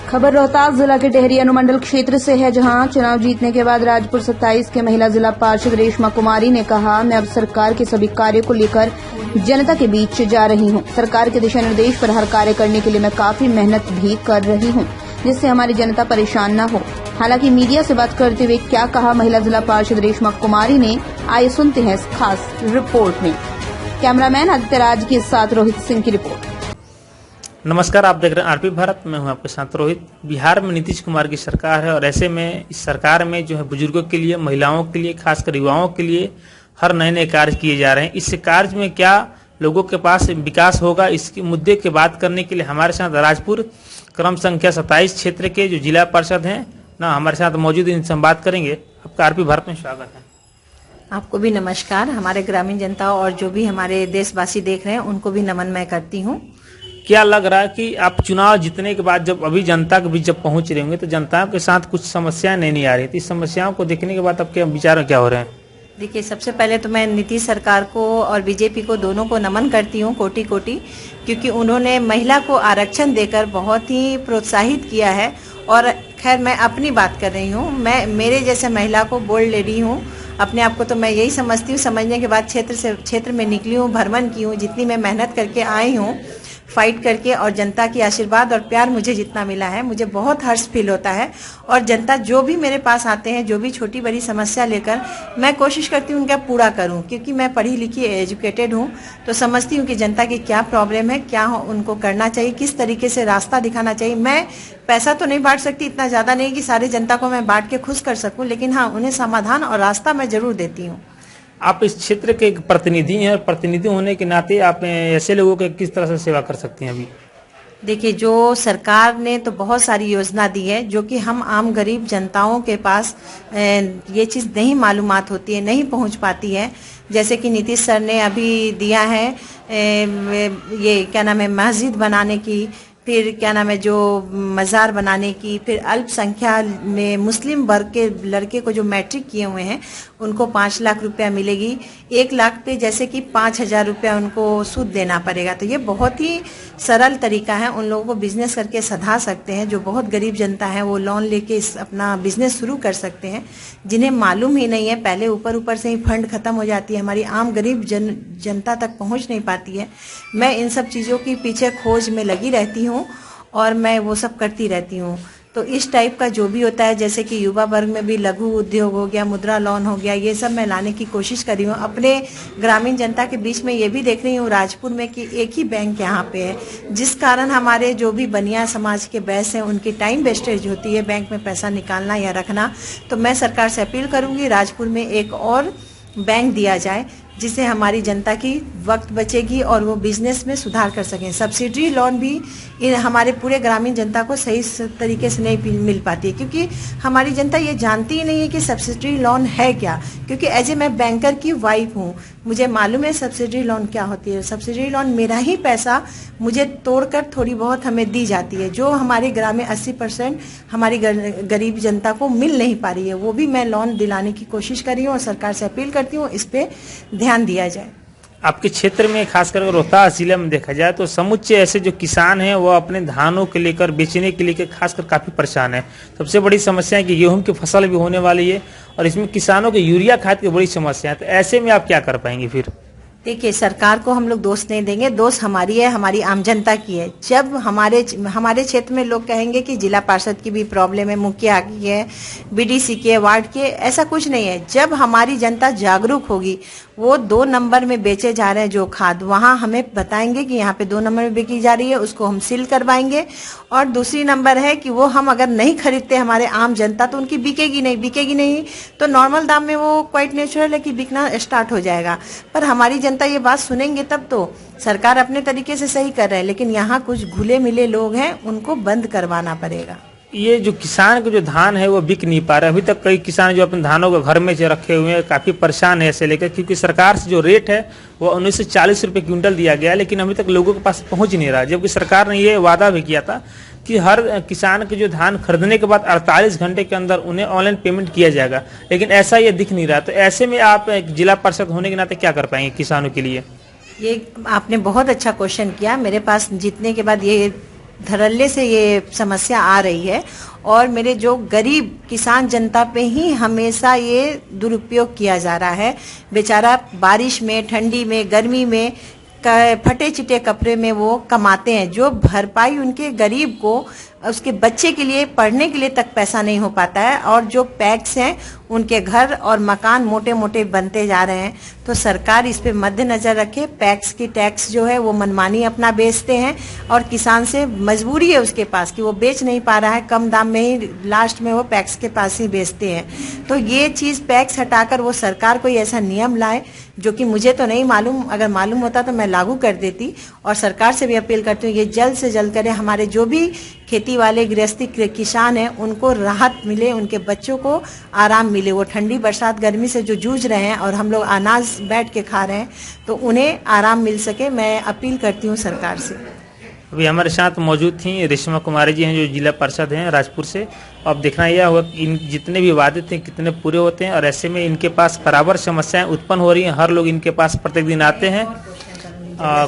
खबर रोहतास जिला के टेहरी अनुमंडल क्षेत्र से है, जहां चुनाव जीतने के बाद राजपुर 27 के महिला जिला पार्षद रेशमा कुमारी ने कहा, मैं अब सरकार के सभी कार्यों को लेकर जनता के बीच जा रही हूं। सरकार के दिशा निर्देश पर हर कार्य करने के लिए मैं काफी मेहनत भी कर रही हूं, जिससे हमारी जनता परेशान न हो। हालांकि मीडिया से बात करते हुए क्या कहा महिला जिला पार्षद रेशमा कुमारी ने, आइए सुनते हैं इस खास रिपोर्ट में। कैमरामैन आदित्य राज के साथ रोहित सिंह की रिपोर्ट। नमस्कार, आप देख रहे हैं आरपी भारत। मैं हूं आपके साथ रोहित। बिहार में नीतीश कुमार की सरकार है और ऐसे में इस सरकार में जो है बुजुर्गों के लिए, महिलाओं के लिए, खासकर युवाओं के लिए हर नए नए कार्य किए जा रहे हैं। इस कार्य में क्या लोगों के पास विकास होगा, इसके मुद्दे की बात करने के लिए हमारे साथ राजपुर क्रम संख्या 27 क्षेत्र के जो जिला पार्षद हैं ना हमारे साथ मौजूद, इनसे हम बात करेंगे। आपका आरपी भारत में स्वागत है। आपको भी नमस्कार। हमारे ग्रामीण जनता और जो भी हमारे देशवासी देख रहे हैं उनको भी नमन मैं करती हूँ। क्या लग रहा है कि आप चुनाव जीतने के बाद जब अभी जनता के बीच जब पहुंच रहे होंगे तो जनता के साथ कुछ समस्याएं नहीं आ रही थी, इस समस्याओं को देखने के बाद आपके विचार क्या हो रहे हैं? देखिए, सबसे पहले तो मैं नीतीश सरकार को और बीजेपी को दोनों को नमन करती हूँ कोटि कोटि, क्योंकि उन्होंने महिला को आरक्षण देकर बहुत ही प्रोत्साहित किया है। और खैर, मैं अपनी बात कर रही हूँ, मैं मेरे जैसे महिला को बोल्ड लेडी हूँ। अपने आप को तो मैं यही समझती हूँ। समझने के बाद क्षेत्र में निकली हूँ, भ्रमण की हूँ, जितनी मैं मेहनत करके आई हूँ फाइट करके, और जनता की आशीर्वाद और प्यार मुझे जितना मिला है, मुझे बहुत हर्ष फील होता है। और जनता जो भी मेरे पास आते हैं, जो भी छोटी बड़ी समस्या लेकर, मैं कोशिश करती हूँ उनका पूरा करूँ, क्योंकि मैं पढ़ी लिखी एजुकेटेड हूँ, तो समझती हूँ कि जनता की क्या प्रॉब्लम है, क्या उनको करना चाहिए, किस तरीके से रास्ता दिखाना चाहिए। मैं पैसा तो नहीं बांट सकती, इतना ज़्यादा नहीं कि सारी जनता को मैं बांट के खुश कर सकूँ, लेकिन हाँ, उन्हें समाधान और रास्ता मैं जरूर देती हूँ। आप इस क्षेत्र के एक प्रतिनिधि हैं, प्रतिनिधि होने के नाते आप ऐसे लोगों के किस तरह से सेवा कर सकती हैं? अभी देखिए, जो सरकार ने तो बहुत सारी योजना दी है, जो कि हम आम गरीब जनताओं के पास ये चीज़ नहीं मालूमात होती है, नहीं पहुंच पाती है। जैसे कि नीतीश सर ने अभी दिया है ये क्या नाम है, मस्जिद बनाने की, फिर क्या नाम है, जो मज़ार बनाने की, फिर अल्पसंख्या में मुस्लिम वर्ग के लड़के को जो मैट्रिक किए हुए हैं उनको 5 लाख रुपया मिलेगी। 1 लाख पे जैसे कि 5,000 रुपया उनको सूद देना पड़ेगा। तो ये बहुत ही सरल तरीका है, उन लोगों को बिजनेस करके सधा सकते हैं। जो बहुत गरीब जनता है वो लोन लेके अपना बिजनेस शुरू कर सकते हैं, जिन्हें मालूम ही नहीं है। पहले ऊपर से ही फंड खत्म हो जाती है, हमारी आम गरीब जनता तक पहुंच नहीं पाती है। मैं इन सब चीज़ों की पीछे खोज में लगी रहती हूँ और मैं वो सब करती रहती हूँ। तो इस टाइप का जो भी होता है, जैसे कि युवा वर्ग में भी लघु उद्योग हो गया, मुद्रा लोन हो गया, ये सब मैं लाने की कोशिश कर रही हूँ। अपने ग्रामीण जनता के बीच में ये भी देख रही हूँ राजपुर में कि एक ही बैंक यहाँ पे है, जिस कारण हमारे जो भी बनिया समाज के बैस हैं उनकी टाइम वेस्टेज होती है बैंक में पैसा निकालना या रखना। तो मैं सरकार से अपील करूँगी राजपुर में एक और बैंक दिया जाए, जिससे हमारी जनता की वक्त बचेगी और वो बिजनेस में सुधार कर सकें। सब्सिडी लोन भी हमारे पूरे ग्रामीण जनता को सही तरीके से नहीं मिल पाती है, क्योंकि हमारी जनता ये जानती ही नहीं है कि सब्सिडी लोन है क्या। क्योंकि एज ए मैं बैंकर की वाइफ हूँ, मुझे मालूम है सब्सिडी लोन क्या होती है। सब्सिडी लोन मेरा ही पैसा मुझे तोड़कर थोड़ी बहुत हमें दी जाती है, जो हमारे ग्राम में 80% हमारी गरीब जनता को मिल नहीं पा रही है। वो भी मैं लोन दिलाने की कोशिश कर रही हूँ और सरकार से अपील करती हूँ इस पे ध्यान दिया जाए। आपके क्षेत्र में खासकर रोहतास जिले में देखा जाए तो समुच्चय ऐसे जो किसान हैं वो अपने धानों के लेकर बेचने के लेकर खासकर काफी परेशान है। सबसे बड़ी समस्या है कि गेहूं की फसल भी होने वाली है और इसमें किसानों के यूरिया खाद की बड़ी समस्या है। तो ऐसे में आप क्या कर पाएंगे फिर? देखिए, सरकार को हम लोग दोष नहीं देंगे, दोष हमारी है, हमारी आम जनता की है। जब हमारे क्षेत्र में लोग कहेंगे कि जिला पार्षद की भी प्रॉब्लम है, मुखिया की है, बीडीसी की है, वार्ड की है, ऐसा कुछ नहीं है। जब हमारी जनता जागरूक होगी, वो 2 नंबर में बेचे जा रहे हैं जो खाद, वहाँ हमें बताएंगे कि यहाँ पे 2 नंबर में बिकी जा रही है, उसको हम सील करवाएंगे। और दूसरी नंबर है कि वो हम अगर नहीं खरीदते हमारे आम जनता, तो उनकी बिकेगी नहीं, तो नॉर्मल दाम में वो क्वाइट नेचुरल है कि बिकना स्टार्ट हो जाएगा। पर हमारी जनता ये बात सुनेंगे तब तो। सरकार अपने तरीके से सही कर रहे हैं, लेकिन यहाँ कुछ घुले मिले लोग हैं, उनको बंद करवाना पड़ेगा। ये जो किसान का जो धान है वो बिक नहीं पा रहा। अभी तक कई किसान जो अपने धानों को घर में जो रखे हुए हैं काफी परेशान है ऐसे लेकर, क्योंकि सरकार से जो रेट है वो 1940 रुपये क्विंटल दिया गया, लेकिन अभी तक लोगों के पास पहुंच नहीं रहा। जबकि सरकार ने ये वादा भी किया था कि हर किसान के जो धान खरीदने के बाद 48 घंटे के अंदर उन्हें ऑनलाइन पेमेंट किया जाएगा, लेकिन ऐसा ये दिख नहीं रहा। तो ऐसे में आप जिला परिषद होने के नाते क्या कर पाएंगे किसानों के लिए? ये आपने बहुत अच्छा क्वेश्चन किया। मेरे पास जीतने के बाद ये धड़ल्ले से ये समस्या आ रही है और मेरे जो गरीब किसान जनता पे ही हमेशा ये दुरुपयोग किया जा रहा है। बेचारा बारिश में, ठंडी में, गर्मी में फटे चिटे कपड़े में वो कमाते हैं, जो भरपाई उनके गरीब को उसके बच्चे के लिए पढ़ने के लिए तक पैसा नहीं हो पाता है। और जो पैक्स हैं उनके घर और मकान मोटे मोटे बनते जा रहे हैं। तो सरकार इस पे मद्देनजर रखे। पैक्स की टैक्स जो है वो मनमानी अपना बेचते हैं और किसान से मजबूरी है उसके पास कि वो बेच नहीं पा रहा है, कम दाम में ही लास्ट में वो पैक्स के पास ही बेचते हैं। तो ये चीज पैक्स हटाकर वो सरकार कोई ऐसा नियम लाए, जो कि मुझे तो नहीं मालूम, अगर मालूम होता तो मैं लागू कर देती। और सरकार से भी अपील करती हूँ ये जल्द से जल्द करे। हमारे जो भी खेती वाले गृहस्थी किसान हैं उनको राहत मिले, उनके बच्चों को आराम मिले। वो ठंडी बरसात गर्मी से जो जूझ रहे हैं और हम लोग अनाज बैठ के खा रहे हैं तो उन्हें आराम मिल सके, मैं अपील करती हूँ सरकार से। अभी हमारे साथ मौजूद थी रेशमा कुमारी जी हैं, जो जिला पार्षद हैं राजपुर से। अब देखना यह होगा कि इन जितने भी वादे थे कितने पूरे होते हैं, और ऐसे में इनके पास बराबर समस्याएं उत्पन्न हो रही हैं। हर लोग इनके पास प्रत्येक दिन आते हैं।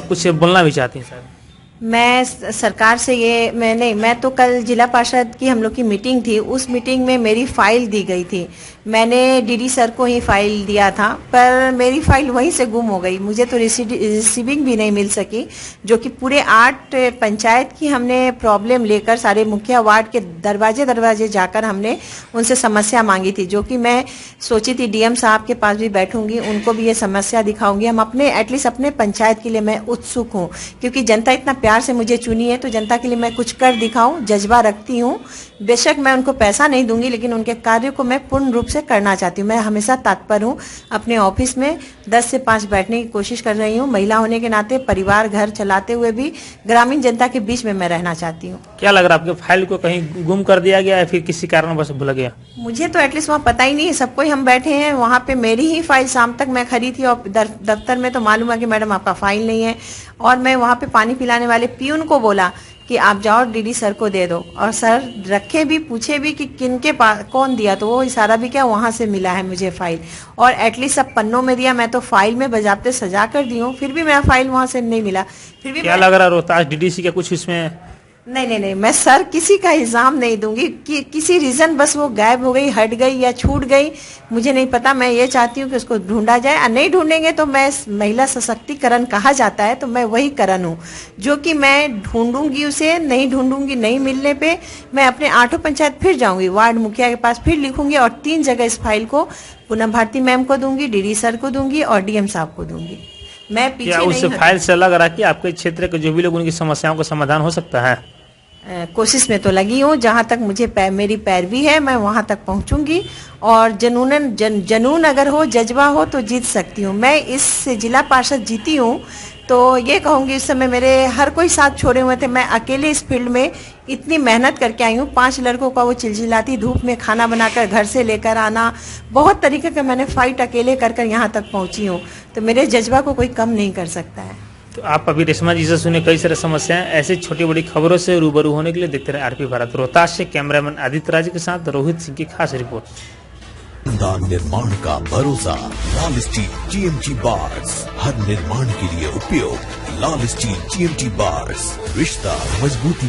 कुछ बोलना भी चाहती हैं सर? मैं सरकार से मैं तो कल जिला पार्षद की हम लोग की मीटिंग थी, उस मीटिंग में मेरी फाइल दी गई थी। मैंने डीडी सर को ही फाइल दिया था, पर मेरी फाइल वहीं से गुम हो गई। मुझे तो रिसीविंग भी नहीं मिल सकी, जो कि पूरे 8 पंचायत की हमने प्रॉब्लम लेकर सारे मुखिया वार्ड के दरवाजे जाकर हमने उनसे समस्या मांगी थी, जो कि मैं सोची थी डीएम साहब के पास भी बैठूंगी, उनको भी ये समस्या दिखाऊंगी। हम अपने एटलीस्ट अपने पंचायत के लिए मैं उत्सुक हूँ, क्योंकि जनता इतना प्यार से मुझे चुनी है तो जनता के लिए मैं कुछ कर दिखाऊं, जज्बा रखती हूँ। बेशक मैं उनको पैसा नहीं दूंगी, लेकिन उनके कार्य को मैं पूर्ण रूप से करना चाहती हूँ। मैं हमेशा तत्पर हूँ। अपने ऑफिस में 10 से 5 बैठने की कोशिश कर रही हूँ। महिला होने के नाते परिवार घर चलाते हुए भी ग्रामीण जनता के बीच में मैं रहना चाहती हूँ। क्या लग रहा है, आपके फाइल को कहीं गुम कर दिया गया या फिर किसी कारणवश भूल गया? मुझे तो एटलीस्ट वहाँ पता ही नहीं है। सबको हम बैठे हैं वहाँ पे, मेरी ही फाइल शाम तक मैं खड़ी थी और दफ्तर में तो मालूम है कि मैडम आपका फाइल नहीं है। और मैं वहाँ पे पानी पिलाने वाले पियून को बोला कि आप जाओ डीडी सर को दे दो, और सर रखे भी, पूछे भी कि किनके पास कौन दिया, तो वो इशारा भी क्या वहां से मिला है मुझे फाइल। और एटलीस्ट सब पन्नों में दिया, मैं तो फाइल में बजाते सजा कर दी हूँ, फिर भी मेरा फाइल वहां से नहीं मिला। फिर भी क्या लग रहा है रोहतास डीडीसी का कुछ इसमें? नहीं, मैं सर किसी का इल्जाम नहीं दूंगी कि किसी रीजन बस वो गायब हो गई, हट गई या छूट गई, मुझे नहीं पता। मैं ये चाहती हूँ कि उसको ढूंढा जाए, और नहीं ढूंढेंगे तो मैं महिला सशक्तिकरण कहा जाता है, तो मैं वही करण हूँ जो कि मैं ढूंढूंगी उसे। नहीं ढूंढूंगी, नहीं मिलने पे मैं अपने 8 पंचायत फिर जाऊंगी, वार्ड मुखिया के पास फिर लिखूंगी और 3 जगह इस फाइल को पूनम भारती मैम को दूंगी, डीडी सर को दूंगी और डीएम साहब को दूंगी। मैं पीछे क्या उस फाइल से लग रहा है कि आपके क्षेत्र के जो भी लोग उनकी समस्याओं का समाधान हो सकता है? कोशिश में तो लगी हूँ। जहाँ तक मुझे मेरी पैरवी है मैं वहाँ तक पहुँचूंगी, और जनून अगर हो, जज्बा हो तो जीत सकती हूँ। मैं इस जिला पार्षद जीती हूँ तो ये कहूँगी, इस समय मेरे हर कोई साथ छोड़े हुए थे। मैं अकेले इस फील्ड में इतनी मेहनत करके आई हूँ। 5 लड़कों का वो चिलचिलाती धूप में खाना बनाकर घर से लेकर आना, बहुत तरीके का मैंने फाइट अकेले कर यहाँ तक पहुँची हूँ। तो मेरे जज्बा को कोई कम नहीं कर सकता है। तो आप अभी रेशमा जी से सुने कई सारे समस्याएं। ऐसे छोटी बड़ी खबरों से रूबरू होने के लिए देखते रहे आरपी भारत। रोहतास से कैमरामैन आदित्य राज के साथ रोहित सिंह की खास रिपोर्ट। निर्माण का भरोसा लाल स्टील GMT बार्स, हर निर्माण के लिए उपयोग लाल स्टील GMT बार्स, रिश्ता मजबूती